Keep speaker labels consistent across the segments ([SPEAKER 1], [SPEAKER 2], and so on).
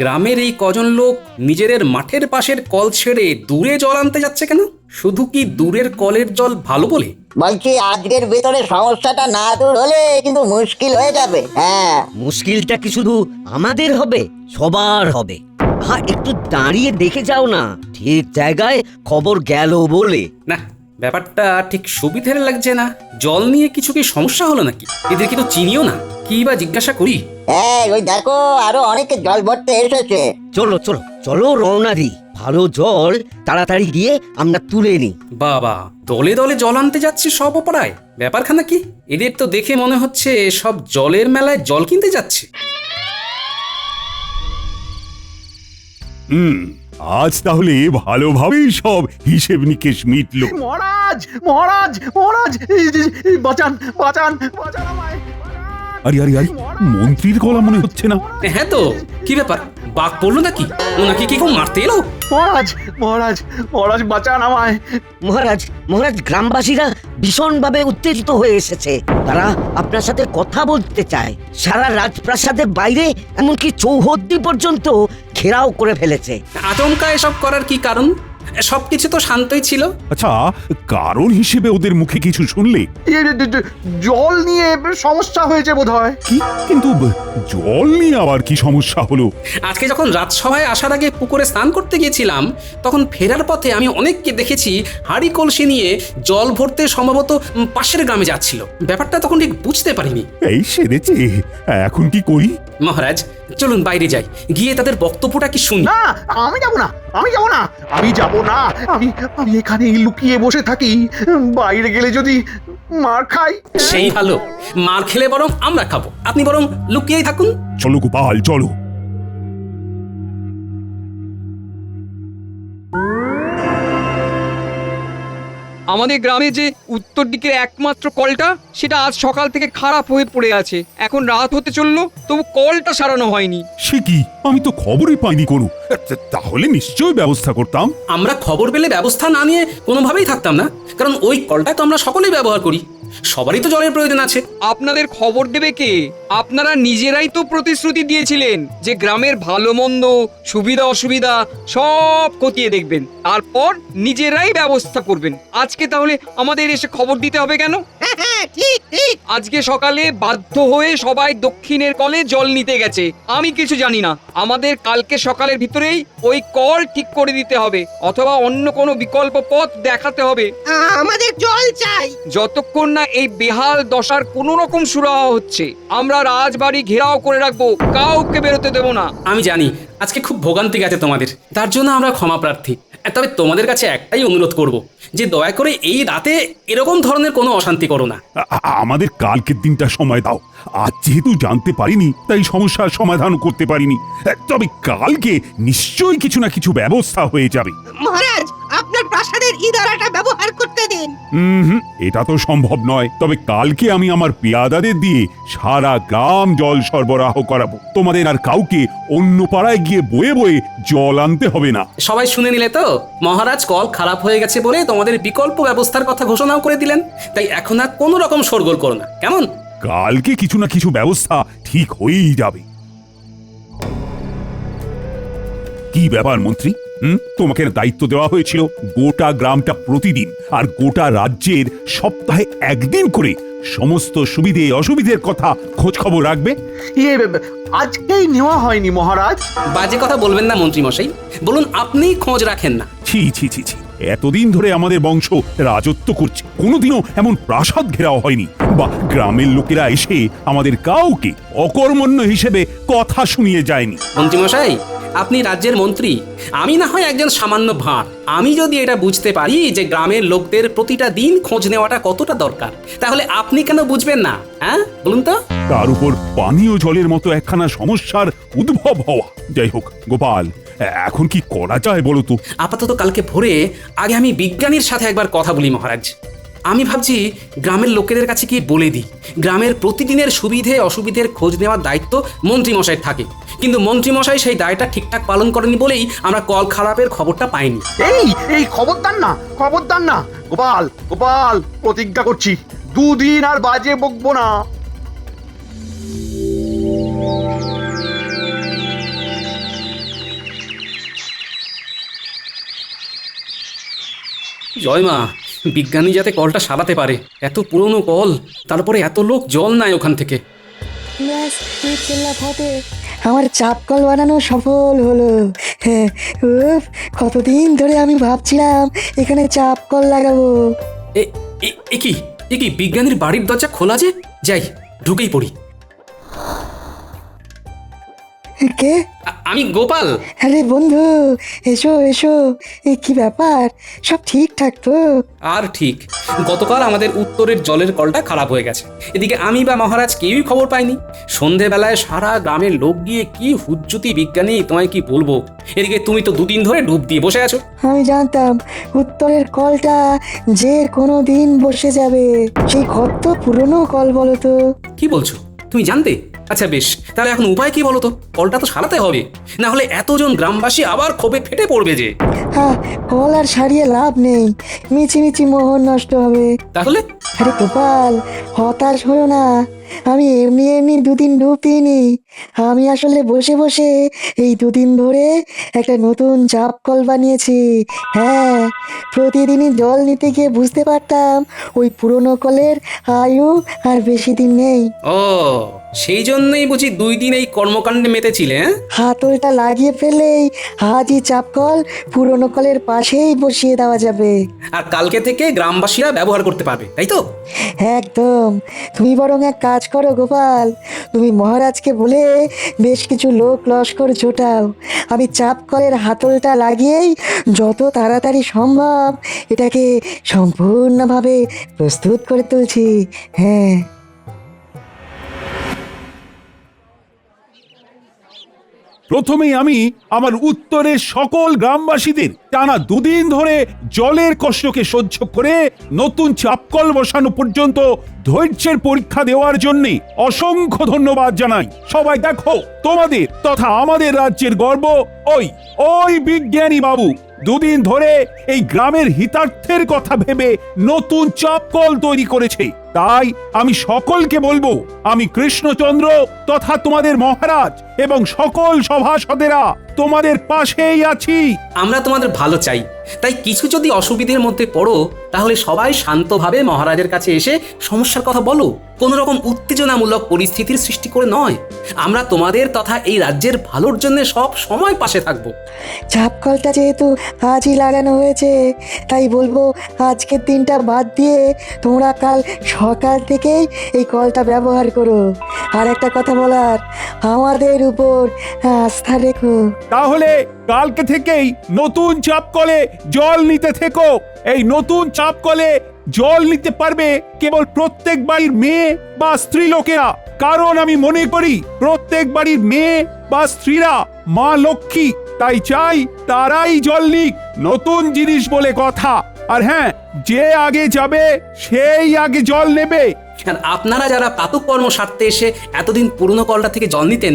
[SPEAKER 1] গ্রামের এই কজন লোক নিজেদের মাঠের পাশের কল ছেড়ে দূরে জল আনতে যাচ্ছে কেন? শুধু কি দূরের কলের জল ভালো বলে?
[SPEAKER 2] বলছি আজকের ভেতরে সমস্যাটা না দূর হলে কিন্তু মুশকিল হয়ে যাবে। হ্যাঁ,
[SPEAKER 3] মুশকিলটা কি শুধু আমাদের হবে? সবার হবে। হ্যাঁ, একটু দাঁড়িয়ে দেখে যাও না, ঠিক জায়গায় খবর গেল বলে।
[SPEAKER 1] না, ব্যাপারটা ঠিক সুবিধের লাগছে না। জল নিয়ে কিছু কি সমস্যা হলো নাকি? এদেরকে তো চিনিও না, কি বা জিজ্ঞাসা করি?
[SPEAKER 2] ওই দেখো আরো অনেকে জল ভরতে এসেছে।
[SPEAKER 3] চলো চলো চলো, রওনা দিই। ভালো জল তাড়াতাড়ি গিয়ে আমরা তুলে নিই।
[SPEAKER 1] বাবা, দলে দলে জল আনতে যাচ্ছে সব পাড়ায়, ব্যাপারখানা কি? এদের তো দেখে মনে হচ্ছে সব জলের মেলায় জল কিনতে যাচ্ছে।
[SPEAKER 4] আজ তাহলে ভালোভাবেই সব হিসেব নিকেশ মিটলো।
[SPEAKER 5] মহারাজ মহারাজ মহারাজ, বাঁচান বাঁচান বাঁচান আমায়।
[SPEAKER 4] আরে আরে আরে, মন্ত্রীর গলা মনে হচ্ছে না?
[SPEAKER 1] হ্যাঁ তো, কি ব্যাপার? বাঘ পড়লো নাকি? ওনাকে কি কেউ মারতে এলো?
[SPEAKER 5] মহারাজ মহারাজ মহারাজ, বাঁচান আমায়।
[SPEAKER 3] মহারাজ মহারাজ, গ্রামবাসীরা ভীষণভাবে উত্তেজিত হয়ে এসেছে। তারা আপনার সাথে কথা বলতে চায়। সারা রাজপ্রাসাদের বাইরে এমনকি চৌহদ্দি পর্যন্ত ঘেরাও করে ফেলেছে।
[SPEAKER 1] আচমকা এসব করার কি কারণ? সবকিছু তো শান্তই ছিল।
[SPEAKER 4] আচ্ছা, কারণ হিসেবে ওদের মুখে কিছু শুনলে?
[SPEAKER 5] জল নিয়ে সমস্যা হয়েছে বোধহয়।
[SPEAKER 4] কি? কিন্তু জল নিয়ে আবার কি সমস্যা হলো?
[SPEAKER 1] আজকে যখন রাজসভায় আসার আগে পুকুরে স্নান করতে গিয়েছিলাম, তখন ফেরার পথে আমি অনেককে দেখেছি হাঁড়ি কলসি নিয়ে জল ভরতে সম্ভবত পাশের গ্রামে যাচ্ছিল। ব্যাপারটা তখন ঠিক বুঝতে পারিনি।
[SPEAKER 4] এই সেরেছে, এখন কি করি?
[SPEAKER 1] মহারাজ, চলুন বাইরে যাই, গিয়ে তাদের বক্তব্যটা কি শুনি।
[SPEAKER 5] না, আমি যাব না, আমি যাব না, আমি যাব না। আমি আমি এখানেই লুকিয়ে বসে থাকি। বাইরে গেলে যদি মার খাই।
[SPEAKER 1] সেই ভালো, মার খেলে বরং আমরা খাবো, আপনি বরং লুকিয়েই থাকুন।
[SPEAKER 4] চলো গোপাল, চলো।
[SPEAKER 6] আমাদের গ্রামে যে উত্তর দিকের একমাত্র কলটা, সেটা আজ সকাল থেকে খারাপ হয়ে পড়ে আছে। এখন রাত হতে চললো, তবু কলটা সারানো হয়নি।
[SPEAKER 4] সে কি? আমি তো খবরই পাইনি কোনো। তাহলে নিশ্চয়ই ব্যবস্থা করতাম।
[SPEAKER 1] আমরা খবর পেলে ব্যবস্থা না নিয়ে কোনোভাবেই থাকতাম না, কারণ ওই কলটা তো আমরা সকলেই ব্যবহার করি, সবারই তো জলের প্রয়োজন আছে।
[SPEAKER 6] আপনাদের খবর দেবে কে? আপনারা নিজেরাই তো প্রতিশ্রুতি দিয়েছিলেন যে গ্রামের ভালো মন্দ, সুবিধা অসুবিধা সব খতিয়ে দেখবেন, তারপর নিজেরাই ব্যবস্থা করবেন। আজকে তাহলে আমাদের এসে খবর দিতে হবে কেন?
[SPEAKER 2] ঠিক ঠিক।
[SPEAKER 6] আজকে সকালে বাধ্য হয়ে সবাই দক্ষিণের কলে জল নিতে গেছে। আমি কিছু জানি না। আমাদের কালকে সকালের ভিতরেই ওই কল ঠিক করে দিতে হবে, অথবা অন্য কোনো বিকল্প পথ দেখাতে হবে।
[SPEAKER 7] আমাদের জল চাই।
[SPEAKER 6] যতক্ষণ না এই বেহাল দশার কোনো রকম সুরাহা হচ্ছে, আমরা রাজবাড়ি ঘেরাও করে রাখবো, কাউকে বেরোতে দেবো না।
[SPEAKER 1] আমি জানি আজকে খুব ভোগান্তি গেছে তোমাদের, তার জন্য আমরা ক্ষমা প্রার্থী। তবে তোমাদের কাছে একটাই অনুরোধ করব, যে দয়া করে এই রাতে এরকম ধরনের কোনো অশান্তি করো না।
[SPEAKER 4] আমাদের কালকের দিনটা সময় দাও। আজ যেহেতু জানতে পারিনি, তাই সমস্যার সমাধান করতে পারিনি। তবে কালকে নিশ্চয়ই কিছু না কিছু ব্যবস্থা হয়ে যাবে।
[SPEAKER 7] মহারাজ, আপনার প্রাসাদের ইদারাটা ব্যবহার করতে দিন।
[SPEAKER 4] এটা তো সম্ভব নয়। তবে কালকে আমি আমার পেয়াদাদের দিয়ে সারা গ্রাম জল সরবরাহ করাবো। তোমাদের আর কাউকে অন্য পাড়ায় গিয়ে বয়ে বয়ে জল আনতে হবে না।
[SPEAKER 1] সবাই শুনে নিলে তো? মহারাজ কল খারাপ হয়ে গেছে বলে তোমাদের বিকল্প ব্যবস্থার কথা ঘোষণাও করে দিলেন। তাই এখন আর কোনো রকম শোরগোল করো না, কেমন?
[SPEAKER 4] কালকে কিছু না কিছু ব্যবস্থা ঠিক হয়েই যাবে। কি ব্যাপার মন্ত্রী? তোমাকে দায়িত্ব দেওয়া হয়েছিল গোটা গ্রামটা প্রতিদিন আর গোটা রাজ্যের সপ্তাহে একদিন করে সমস্ত সুবিধে অসুবিধের কথা খোঁজ খবর রাখবে।
[SPEAKER 5] আজকেই নেওয়া হয়নি মহারাজ।
[SPEAKER 1] বাজে কথা বলবেন না মন্ত্রী মশাই, বলুন আপনিই খোঁজ রাখেন না।
[SPEAKER 4] ছি ছি ছি ছি, এতদিন ধরে আমাদের বংশ রাজত্ব করছে, কোনোদিনও এমন প্রাসাদ ঘেরাও হয়নি, বা গ্রামের লোকেরা এসে আমাদের কাউকে অকর্মণ্য হিসেবে কথা শুনিয়ে যায়নি।
[SPEAKER 1] মন্ত্রী মশাই, আপনি রাজ্যের মন্ত্রী, আমি না হয় একজন সামান্য ভাঁড়। আমি যদি এটা বুঝতে পারি যে গ্রামের লোকদের প্রতিটা দিন খোঁজ নেওয়াটা কতটা দরকার, তাহলে আপনি কেন বুঝবেন না? হ্যাঁ, বলুন তো।
[SPEAKER 4] তার উপর পানীয় জলের মতো একখানা সমস্যার উদ্ভব হওয়া। যাই হোক গোপাল, এখন কি করা যায় বলো তো?
[SPEAKER 1] আপাতত কালকে ভোরে আগে আমি বিজ্ঞানীর সাথে একবার কথা বলি মহারাজ। আমি ভাবছি গ্রামের লোকেদের কাছে কি বলে দিই, গ্রামের প্রতিদিনের সুবিধে অসুবিধের খোঁজ নেওয়ার দায়িত্ব মন্ত্রী মশাই থাকে, কিন্তু মন্ত্রী মশাই সেই দায়টা ঠিকঠাক পালন করেনি বলেই আমরা কল খারাপের খবরটা পাইনি।
[SPEAKER 5] এই খবরদার না, খবরদার না গোপাল, গোপাল, প্রতিজ্ঞা করছি দুদিন আর বাজে বকবো না।
[SPEAKER 1] জয় মা, বিজ্ঞানী যাতে কলটা সারাতে পারে। এত পুরনো কল, তারপরে এত লোক জল নেয় ওখান থেকে।
[SPEAKER 8] ব্যাস, বিসমিল্লাহ ফতে, আমার চাপ কল বানানো সফল হলো। হ্যাঁ, উফ, কতদিন ধরে আমি ভাবছিলাম এখানে চাপ কল লাগাবো।
[SPEAKER 1] এ- এ কি বিজ্ঞানীর বাড়ির দরজা খোলা যে? যাই, ঢুকেই পড়ি।
[SPEAKER 8] কে?
[SPEAKER 1] আমি গোপাল।
[SPEAKER 8] আরে বন্ধু, এসো এসো। এ কি ব্যাপার, সব ঠিকঠাক তো?
[SPEAKER 1] আর ঠিক, গতকাল আমাদের উত্তরের জলের কলটা খারাপ হয়ে গেছে। এদিকে আমি বা মহারাজ কেউই খবর পাইনি। সন্ধেবেলায় সারা গ্রামের লোক গিয়ে কি হুজ্জুতি বিজ্ঞানী, তোমায় কি বলবো। এদিকে তুমি তো দুদিন ধরে ডুব দিয়ে বসে আছো।
[SPEAKER 8] আমি জানতাম উত্তরের কলটা যে কোনো দিন বসে যাবে। সেই কত পুরনো কল বলো তো?
[SPEAKER 1] কি বলছো, তুমি জানতে? আচ্ছা বেশ, তাহলে এখন উপায় কি বলো তো? কলটা তো সারাতে হবে, না হলে এতজন গ্রামবাসী আবার ক্ষোভে ফেটে পড়বে যে।
[SPEAKER 8] হ্যাঁ, কল আর সারিয়ে লাভ নেই, মিছি মোহর নষ্ট হবে।
[SPEAKER 1] তাহলে
[SPEAKER 8] আরে গোপাল, হতাশ হয়েও না। আমি এমনি দুদিন ডুব দিইনি। আমি আসলে বসে বসে এই দুদিন ধরে একটা নতুন চাপ কল বানিয়েছি। হ্যাঁ, প্রতিদিনই জল নিতে গিয়ে বুঝতে পারতাম ওই পুরনো কলের আয়ু আর বেশি দিন নেই।
[SPEAKER 1] ও, সেই জন্যই বুঝি 2 দিন এই কর্মকাণ্ডে মেতেছিলে, হ্যাঁ?
[SPEAKER 8] হাতলটা লাগিয়ে ফেলেই আজই চাপ কল পুরনো কলের পাশেই বসিয়ে দেওয়া যাবে।
[SPEAKER 1] আর কালকে থেকে গ্রামবাসীরা ব্যবহার করতে পারবে, তাই তো?
[SPEAKER 8] একদম। তুমি বরং এক কাজ করো গোপাল, তুমি মহারাজকে বলে বেশ কিছু লোক লস্কর জোটাও। আমি চাপ কলের হাতলটা লাগিয়েই যত তাড়াতাড়ি সম্ভব এটাকে সম্পূর্ণভাবে প্রস্তুত করে তুলছি। হ্যাঁ,
[SPEAKER 4] প্রথমেই আমি আমার উত্তরের সকল গ্রামবাসীদের টানা 2 দিন ধরে জলের কষ্টকে সহ্য করে নতুন চাপকল বসানো পর্যন্ত ধৈর্যের পরীক্ষা দেওয়ার জন্য অসংখ্য ধন্যবাদ জানাই। সবাই দেখো, তোমাদের তথা আমাদের রাজ্যের গর্ব ওই বিজ্ঞানী বাবু 2 দিন ধরে এই গ্রামের হিতার্থের কথা ভেবে নতুন চাপকল তৈরি করেছে। তাই আমি সকলকে বলবো, আমি কৃষ্ণচন্দ্র তথা তোমাদের মহারাজ এবং সকল সভাসদেরা তোমাদের পাশেই আছি।
[SPEAKER 1] আমরা তোমাদের ভালো চাই, তাই কিছু যদি অসুবিধার মধ্যে পড়ো তাহলে সবাই শান্তভাবে মহারাজের কাছে এসে সমস্যার কথা বলো। কোনো রকম উত্তেজনামূলক পরিস্থিতির সৃষ্টি করে নয়। আমরা তোমাদের তথা এই রাজ্যের ভালোর জন্য সব সময় পাশে থাকবো।
[SPEAKER 8] চাপ কলটা যেহেতু আজই লাগানো হয়েছে, তাই বলবো আজকের দিনটা বাদ দিয়ে তোমরা কাল সকাল থেকেই এই কলটা ব্যবহার করো। আর একটা কথা বলার, আমাদের উপর আস্থা রেখো।
[SPEAKER 4] তাহলে কালকে থেকেই নতুন চাপকলে জল নিতে থেকো। এই নতুন চাপকলে জল নিতে পারবে কেবল প্রত্যেক বাড়ির মেয়ে বা স্ত্রী লোকেরা, কারণ আমি মনে করি প্রত্যেক বাড়ির মেয়ে বা স্ত্রীরা মা লক্ষ্মী। তাই চাই তারাই জল নিক, নতুন জিনিস বলে কথা। আর হ্যাঁ, যে আগে যাবে সেই আগে জল নেবে।
[SPEAKER 1] আর আপনারা যারা প্রাতঃকর্ম সারতে এসে এতদিন পুরনো কলটা থেকে জল নিতেন,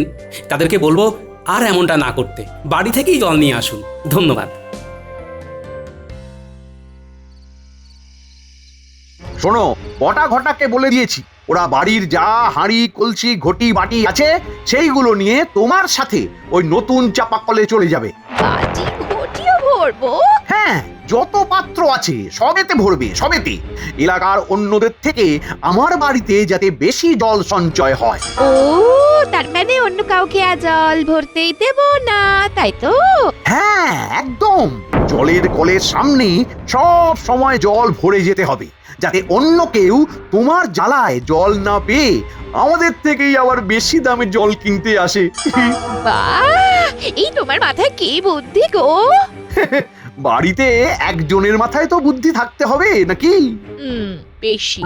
[SPEAKER 1] তাদেরকে বলবো আর এমনটা না করতে, বাড়ি থেকেই জল নিয়ে আসুন। ধন্যবাদ।
[SPEAKER 5] শোনো, কটা ঘটাকে বলে দিয়েছি ওরা বাড়ির যা হাঁড়ি কলসি ঘটি বাটি আছে সেইগুলো নিয়ে তোমার সাথে ওই নতুন চাপাকলে চলে যাবে।
[SPEAKER 9] বাটি ঘটিও ভরবো?
[SPEAKER 5] হ্যাঁ, যত পাত্র আছে সবেতে ভরবে, সবেতে। এলাকার অন্যদের থেকে আমার বাড়িতে যাতে বেশি জল সঞ্চয় হয়।
[SPEAKER 9] ও, তার মানে অন্য কাউকে আর জল ভরতেই দেব না, তাই তো?
[SPEAKER 5] হ্যাঁ, একদম। জলের কলের সামনে সব সময় জল ভরে যেতে হবে, যাতে অন্য কেউ তোমার জ্বালায় জল না পেয়ে আমাদের থেকেই আবার বেশি দামে জল কিনতে আসে।
[SPEAKER 9] বাহ, এই তোমার মাথায় কি বুদ্ধি গো!
[SPEAKER 5] বাড়িতে একজনের মাথায় তো বুদ্ধি থাকতে হবে নাকি?
[SPEAKER 9] বেশি।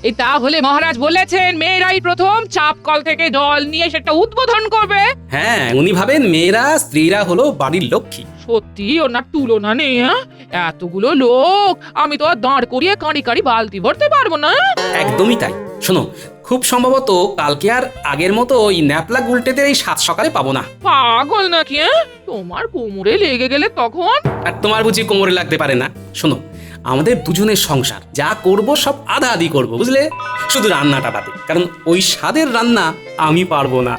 [SPEAKER 10] এই তাহলে মহারাজ বলেছেন মেয়েরাই প্রথম চাপ কল থেকে জল নিয়ে সেটা উদ্বোধন করবে।
[SPEAKER 1] হ্যাঁ, উনি ভাবেন মেয়েরা স্ত্রীরা হলো বাড়ির লক্ষ্মী।
[SPEAKER 10] সত্যি ওনার তুলনা নেই। হ্যাঁ, এতগুলো লোক আমি তো আর দাঁড় করিয়ে কাঁড়ি কাঁড়ি বালতি ভরতে পারবো না।
[SPEAKER 1] একদমই তাই। শোনো, খুব সম্ভবত কালকে আর আগের মতো ওই ন্যাপলা গুলটেদের এই 7 সকালে পাবো না।
[SPEAKER 10] পাগল নাকি? তোমার কোমরে লেগে গেলে তখন?
[SPEAKER 1] আর তোমার বুঝি কোমরে লাগতে পারে না? শোনো, আমাদের দুজনের সংসার, যা করব সব আধা আধি করবো, বুঝলে? শুধু রান্নাটা বাদে, কারণ ওই স্বাদের রান্না আমি পারবো না।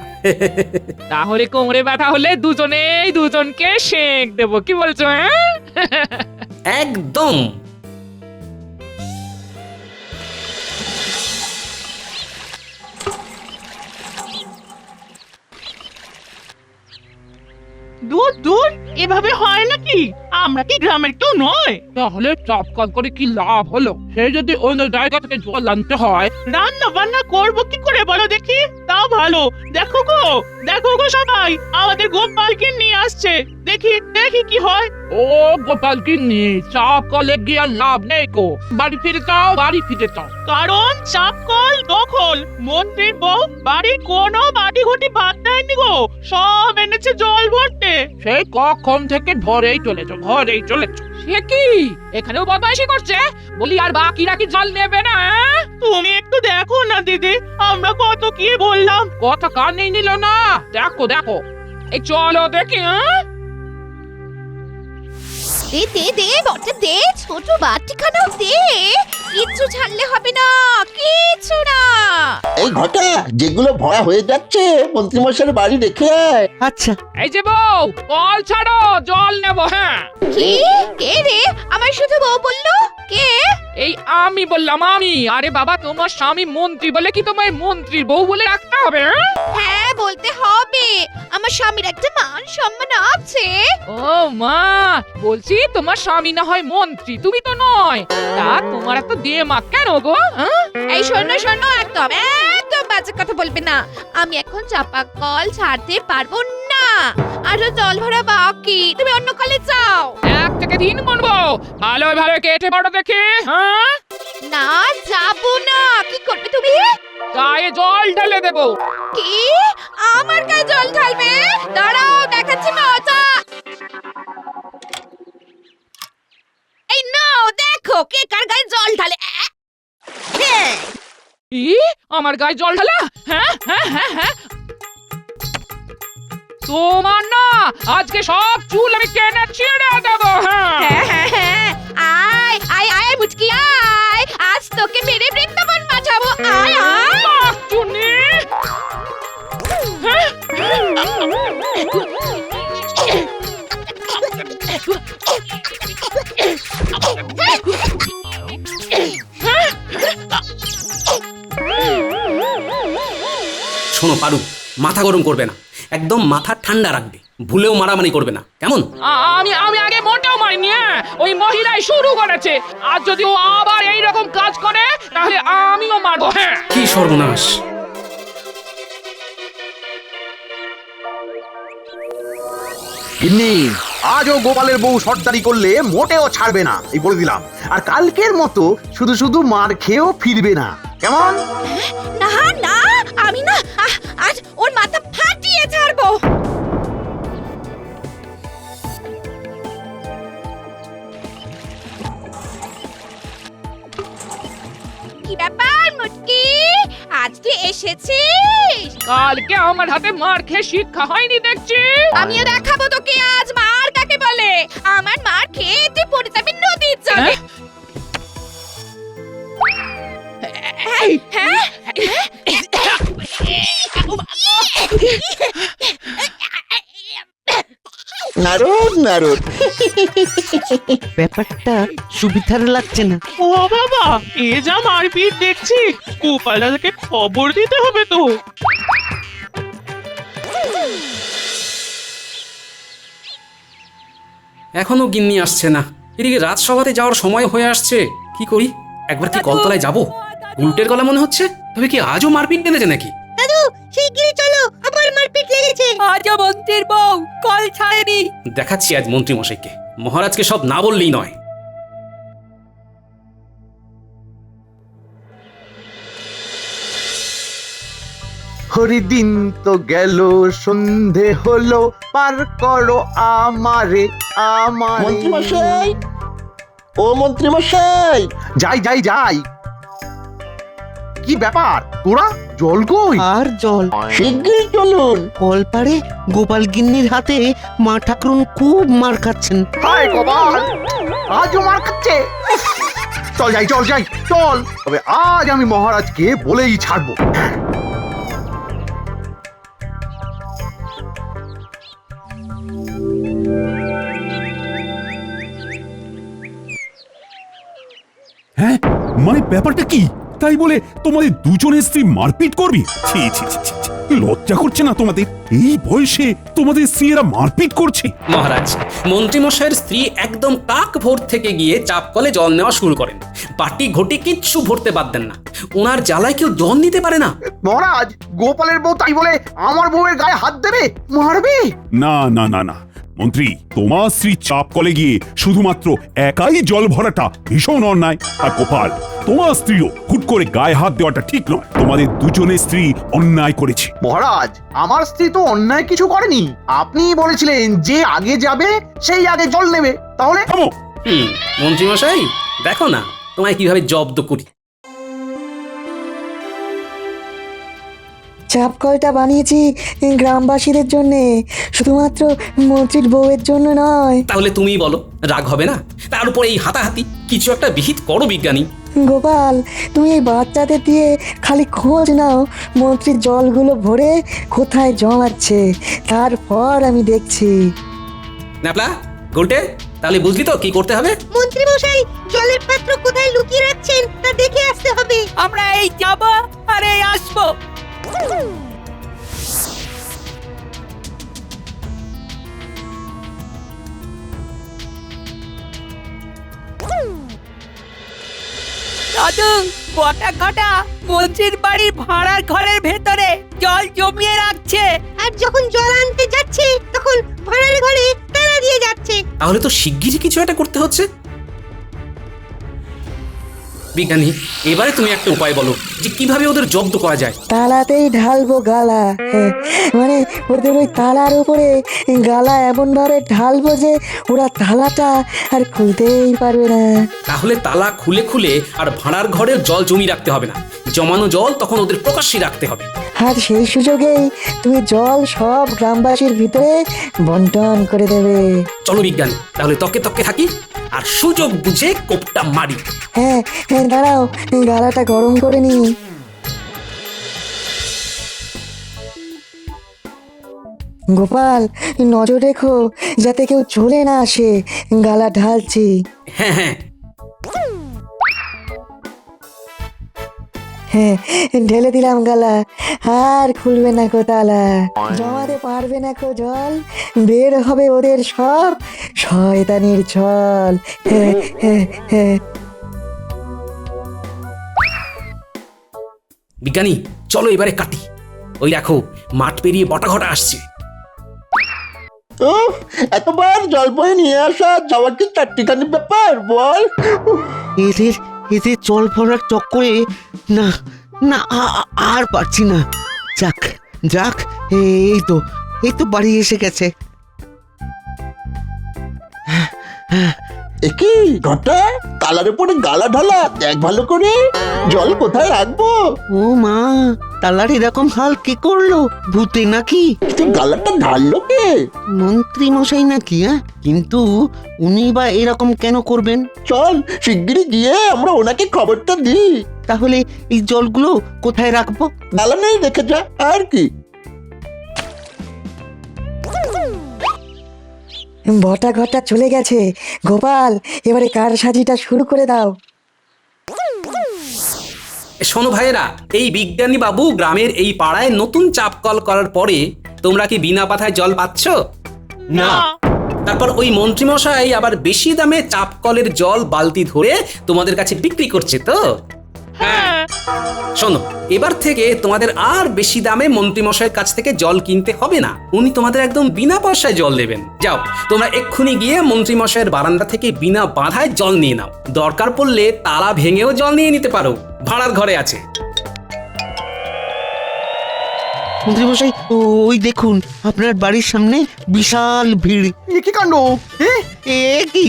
[SPEAKER 10] তাহলে কোমরে ব্যথা হলে দুজনেই দুজনকে শেক দেবো, কি বলছো? হ্যাঁ
[SPEAKER 1] একদম।
[SPEAKER 7] দূর দূর, এভাবে হয় নাকি? আমরা কি গ্রামের কেউ নয়?
[SPEAKER 10] তাহলে চাপ কল করে কি লাভ হলো? সে যদি অন্য জায়গা থেকে জল আনতে হয়।
[SPEAKER 7] রান্না বান্না করবো কি করে বলো দেখি? তাও ভালো। দেখো গো, দেখো গো সবাই, আমাদের গোপালকে নিয়ে আসছে। দেখি দেখি কি হয়।
[SPEAKER 10] ও গোপাল গিন্নি, চাপ কলে গিয়ে আর লাভ নেই কো। বাড়ি ফিরে যাও, বাড়ি ফিরে যাও।
[SPEAKER 7] কারণ চাপকল দখল। মন্ত্রীর বউ বাড়ির কোনো বাড়ি ঘটি বাদ দেয়নি গো, সব এনেছে জল ভরতে।
[SPEAKER 10] সেই কখন থেকে ঘরেই চলেছো, ঘরেই চলেছো। সে কি এখানেও বদমাইশি করছে? বলি আর বাকিরা কি জল নেবে না?
[SPEAKER 7] তুমি একটু দেখো না দিদি, আমরা কত কি বললাম।
[SPEAKER 10] কথা কানেই নিল না। দেখো দেখো, এই চলো দেখি।
[SPEAKER 9] দে দে দে বটে দে, ছোট বাটিখানাও দে। কিচ্ছু ছাড়লে হবে না, কিচ্ছু না।
[SPEAKER 2] এই ঘটা যেগুলো ভরা হয়ে যাচ্ছে মন্ত্রীমশাইয়ের বাড়ি রেখে আয়।
[SPEAKER 3] আচ্ছা,
[SPEAKER 10] এই যে বউ, কল ছাড়ো, জল নেবো। হ্যাঁ,
[SPEAKER 9] কি? কে রে? আমার শুধু বউ বললো? কে?
[SPEAKER 10] এই আমি বললাম, আমি। আরে বাবা, তোমার স্বামী মন্ত্রী বলে কি তোমায় মন্ত্রীর বউ বলে রাখতে হবে?
[SPEAKER 9] হ্যাঁ বলতে হবে, আমার স্বামীর একটা মান সম্মান আছে।
[SPEAKER 10] ও মা, বলছি তোমার স্বামী না হয় মন্ত্রী, তুমি তো নয়। তা তোমার এত দেমাগ কেন গো? হ্যাঁ?
[SPEAKER 9] এই শোনো শোনো, একদম একদম বাজে কথা বলবে না। আমি এখন চাপা কল ছাড়তে পারবো না, আরো জল ভরা বাকি। তুমি অন্য কলে যাও।
[SPEAKER 10] 1 থেকে 3 গুনবো, ভালো ভালো কেটে পড়ো দেখি। হ্যাঁ,
[SPEAKER 9] না যাবো না। কি করবে তুমি?
[SPEAKER 10] গায়ে জল ঢেলে দেবো।
[SPEAKER 9] কি? আমার গায়ে জল ঢালবে? দাঁড়াও, দেখাচ্ছি মজা। এই নাও, দেখো কে কার গায়ে জল ঢালে। হ্যাঁ।
[SPEAKER 10] ই, আমার গায়ে জল ঢালা? হ্যাঁ হ্যাঁ হ্যাঁ হ্যাঁ, তোমার না আজকে সব চুল আমি কেটে ছিঁড়ে দেবো। হ্যাঁ,
[SPEAKER 9] হ্যাঁ হ্যাঁ হ্যাঁ, আয় আয় আয় মুচকি আয়, আজ তোকে মেরে বৃন্দাবন পাঠাবো। আয় আয়।
[SPEAKER 10] বাহ, চুনি। হ্যাঁ?
[SPEAKER 1] শোনো পারু, মাথা গরম করবে না, একদম মাথা ঠান্ডা রাখবে। ভুলেও মারামারি করবে না, কেমন?
[SPEAKER 10] আমি আমি আগে মোটেও মারিনি। ওই মহিলাই শুরু করেছে। আর যদি ও আবার এইরকম কাজ করে তাহলে আমিও মারবো। হ্যাঁ,
[SPEAKER 1] কি সর্বনাশ!
[SPEAKER 5] গিন্নি, আজও গোপালের বউ সর্দারি করলে মোটেও ছাড়বে না, এই বলে দিলাম। আর কালকের মতো শুধু শুধু মার খেয়েও ফিরবে না, কেমন?
[SPEAKER 9] না না, আমি না আজ ওর মাথা ফাটিয়ে ছাড়বো। কি ব্যাপার মুটকি, আজ তুই এসেছিস?
[SPEAKER 10] কালকে আমার হাতে মার খেয়ে শিক্ষা হয়নি দেখছি।
[SPEAKER 9] আমিও দেখাবো তোকে আজ মার কাকে বলে। আমার মার খেয়ে তুই পড়ে যাবি নদীর জলে। হ্যাঁ?
[SPEAKER 2] নারদ নারদ,
[SPEAKER 3] ব্যাপারটা সুবিধার লাগছে না।
[SPEAKER 7] ও বাবা, এ যা মারপিট দেখছি, গোপালদাকে খবর দিতে হবে তো।
[SPEAKER 1] এখনো গিন্নি আসছে না। এদিকে রাজসভাতে যাওয়ার সময় হয়ে আসছে। কি করি? একবার কি কলতলায় যাব? উল্টের গলা মনে হচ্ছে। তবে কি আজও মারপিট টেনেছে নাকি?
[SPEAKER 7] দাদু, শিগগিরই চলো, আবার মারপিট লেগেছে। আজও মন্ত্রীর বউ কল ছাড়েনি।
[SPEAKER 1] দেখাচ্ছি আজ মন্ত্রী মশাইকে। মহারাজকে সব না বললেই নয়।
[SPEAKER 5] হরিদিন তো গেল, সন্ধে হলো, পার করো আমারে আমারে।
[SPEAKER 2] মন্ত্রীমশাই, ও মন্ত্রীমশাই।
[SPEAKER 5] যাই যাই যাই। কি ব্যাপার, তোরা জল কই?
[SPEAKER 3] আর জল
[SPEAKER 2] শিগগিরই চলুন।
[SPEAKER 3] কলপারে গোপাল গিন্নির হাতে মা ঠাকুরুন খুব মার খাচ্ছেন।
[SPEAKER 5] হায় গোপাল, আজও মার খাচ্ছে। উফ, চল যাই চল যাই চল। তবে আজ আমি মহারাজকে বলেই ছাড়বো।
[SPEAKER 4] ব্যাপারটা কি? তাই বলে তোমাদের দুজনের স্ত্রী মারপিট করবি? ছি ছি ছি ছি, ছি। লজ্জা করছে না তোমাদের? এই বয়সে তোমাদের স্ত্রীরা মারপিট করছে?
[SPEAKER 1] মহারাজ, মন্ত্রীমশাইয়ের স্ত্রী একদম কাক ভোর থেকে গিয়ে চাপ কলে জল নেওয়া শুরু করেন। বাটি ঘটি কিচ্ছু ভরতে বাদ দেন না। ওনার জ্বালায় কেউ জল নিতে পারে না।
[SPEAKER 5] মহারাজ, গোপালের বউ তাই বলে আমার বউয়ের গায়ে হাত দেবে, মারবে?
[SPEAKER 4] না না না না মন্ত্রী, তোমার স্ত্রী চাপ কলে গিয়ে শুধুমাত্র একাই জল ভরাটা ভীষণ অন্যায়। আর গোপাল, তোমার স্ত্রীও হুট করে গায়ে হাত দেওয়াটা ঠিক নয়। তোমাদের দুজনের স্ত্রী অন্যায় করেছে।
[SPEAKER 5] মহারাজ, আমার স্ত্রী তো অন্যায় কিছু করেনি। আপনিই বলেছিলেন যে আগে যাবে সেই আগে জল নেবে। তাহলে
[SPEAKER 4] থামো।
[SPEAKER 1] মন্ত্রীমশাই, দেখো না তোমায় কিভাবে জব্দ করি।
[SPEAKER 8] চাপ কলটা বানিয়েছি গ্রামবাসীদের জন্য, শুধুমাত্র মন্ত্রীর বউয়ের জন্য নয়।
[SPEAKER 1] তাহলে তুমিই বলো, রাগ হবে না? তার উপর এই হাতাহাতি, কিছু একটা বিহিত করো বিজ্ঞানী।
[SPEAKER 8] গোপাল, তুমি এই বাচ্চাদের দিয়ে খালি খোঁজ নাও মন্ত্রীর জলগুলো ভরে কোথায় জমাচ্ছে, তারপর আমি দেখছি।
[SPEAKER 1] ন্যাপলা, গুলটে, তাহলে বুঝলি তো কি করতে হবে?
[SPEAKER 9] মন্ত্রী মশাই, জলের পাত্র কোথায় লুকিয়ে রাখছেন তা দেখে আসতে হবে।
[SPEAKER 10] আমরা এই যাব আর এই আসবো। দাদু, গোটা ঘটা মন্ত্রীর বাড়ির ভাড়ার ঘরের ভেতরে জল জমিয়ে রাখছে।
[SPEAKER 9] আর যখন জল আনতে যাচ্ছে তখন ভাড়ার ঘরে তালা দিয়ে যাচ্ছে।
[SPEAKER 1] তাহলে তো শিগগিরই কিছু একটা করতে হচ্ছে। বিজ্ঞানী, এবারে তুমি একটা উপায় বলো যে কিভাবে ওদের জব্দ করা যায়।
[SPEAKER 8] তালাতেই ঢালবো গালা, মানে ওদের ওই তালার উপরে গালা এমন ভাবে ঢালবো যে ওরা তালাটা আর খুলতেই পারবে না।
[SPEAKER 1] তাহলে তালা খুলে খুলে আর ভাড়ার ঘরে জল জমি রাখতে হবে না। জমানো জল তখন ওদের প্রকাশ্যে রাখতে হবে।
[SPEAKER 8] আর সেই সুযোগেই তুমি জল সব গ্রামবাসীর ভিতরে বন্টন করে দেবে।
[SPEAKER 1] চলো বিজ্ঞানী, তাহলে তকে তকে থাকি আর সুযোগ বুঝে কোপটা মারি।
[SPEAKER 8] হ্যাঁ হ্যাঁ, দাঁড়াও, গালাটা গরম করে নি। গোপাল, নজর রেখো যাতে কেউ চলে না আসে, গালা ঢালছি।
[SPEAKER 1] হ্যাঁ হ্যাঁ,
[SPEAKER 8] হ্যাঁ, ঢেলে দিলাম গালা, আর খুলবে না কো তালা, জমাতে পারবে না কো জল, বের হবে ওদের সব শয়তানির ছল। হ্যাঁ হ্যাঁ হ্যাঁ।
[SPEAKER 1] বিজ্ঞানী, চলো এবারে কাটি। ওই দেখো, মাঠ পেরিয়ে বটাঘটা আসছে।
[SPEAKER 11] এতবার জল বয়ে নিয়ে আসা যাওয়ার কি চারটিখানি ব্যাপার বল?
[SPEAKER 3] এদের এদের জল ভরার চক্করে না না আর পারছি না। যাক যাক, এই তো বাড়ি এসে গেছে।
[SPEAKER 11] একই ঘটা, তালার উপরে গালা ঢালা, দেখ ভালো করে জল কোথায় রাখবো।
[SPEAKER 3] ও মা, তালার এরকম হাল কি করলো? ভূতে নাকি?
[SPEAKER 11] কিন্তু গালাটা ঢাললো কে?
[SPEAKER 3] মন্ত্রী মশাই নাকি? কিন্তু উনি বা এরকম কেন করবেন?
[SPEAKER 11] চল শিগগিরই গিয়ে আমরা ওনাকে খবরটা দিই।
[SPEAKER 3] তাহলে এই জলগুলো কোথায় রাখবো?
[SPEAKER 11] গালা নেই, রেখে যা আর কি।
[SPEAKER 8] বটা ঘটা চলে গেছে। গোপাল, এবারে কার সাজিটা শুরু করে দাও।
[SPEAKER 1] শোনো ভাইয়েরা, এই বিজ্ঞানী বাবু গ্রামের এই পাড়ায় নতুন চাপ কল করার পরে তোমরা কি বিনা পাথায় জল পাচ্ছ?
[SPEAKER 7] না।
[SPEAKER 1] তারপর ওই মন্ত্রীমশাই আবার বেশি দামে চাপ কলের জল বালতি ধরে তোমাদের কাছে বিক্রি করছে তো?
[SPEAKER 7] হ্যাঁ।
[SPEAKER 1] শোনো, এবার থেকে তোমাদের আর বেশি দামে মন্ত্রীমশাইয়ের কাছ থেকে জল কিনতে হবে না। উনি তোমাদের একদম বিনা পয়সায় জল দেবেন। যাও, তোমরা এক্ষুনি গিয়ে মন্ত্রীমশাইয়ের বারান্দা থেকে বিনা বাধায় জল নিয়ে নাও। দরকার পড়লে তালা ভেঙেও জল নিয়ে নিতে পারো, ভাড়ার ঘরে আছে।
[SPEAKER 3] মন্ত্রী মশাই, ওই দেখুন আপনার বাড়ির সামনে বিশাল ভিড়।
[SPEAKER 5] এ কি কাণ্ড?
[SPEAKER 3] এ কি,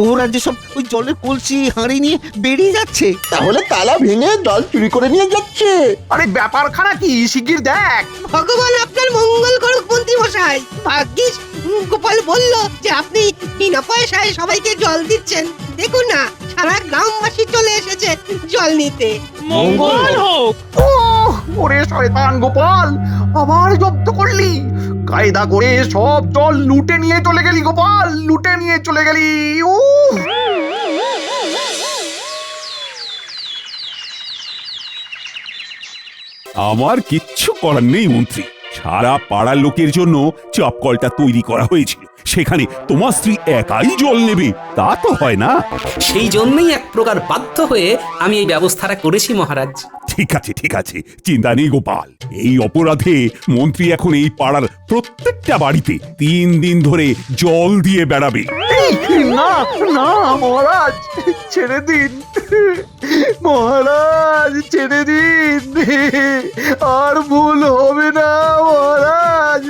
[SPEAKER 3] ওরা যে সব ওই জলের কলসি হাঁড়ি নিয়ে বেরিয়ে যাচ্ছে।
[SPEAKER 11] তাহলে তালা ভেঙে জল চুরি করে নিয়ে যাচ্ছে।
[SPEAKER 5] আরে ব্যাপারখানা কি, শিগগির দেখ।
[SPEAKER 9] ভগবান আপনার মঙ্গল করুক মন্ত্রী মশাই। ভাগ্যিস গোপাল বলল যে আপনি বিনা পয়সায় সবাইকে জল দিচ্ছেন। দেখুন না, সারা গ্রামবাসী চলে এসেছে জল নিতে।
[SPEAKER 7] মঙ্গল হোক।
[SPEAKER 5] ওরে শয়তান গোপাল, আবার জব্দ করলি। কায়দা করে সব জল লুটে নিয়ে চলে গেলি গোপাল, লুটে নিয়ে চলে গেলি।
[SPEAKER 4] আমার কিচ্ছু করার নেই মন্ত্রী। সারা পাড়ার লোকের জন্য চাপ কলটা তৈরি করা হয়েছিল, সেখানে তোমার স্ত্রী একাই জল নেবে তা তো হয় না।
[SPEAKER 1] সেই জন্যই এক প্রকার বাধ্য হয়ে আমি এই ব্যবস্থাটা করেছি মহারাজ।
[SPEAKER 4] ঠিক আছে ঠিক আছে, চিন্তা নেই গোপাল। এই অপরাধে মন্ত্রী এখন এই পাড়ার প্রত্যেকটা বাড়িতে 3 দিন ধরে জল দিয়ে বেড়াবে।
[SPEAKER 5] না না মহারাজ, ছেড়ে দিন মহারাজ, ছেড়ে দিন, আর ভুল হবে না মহারাজ।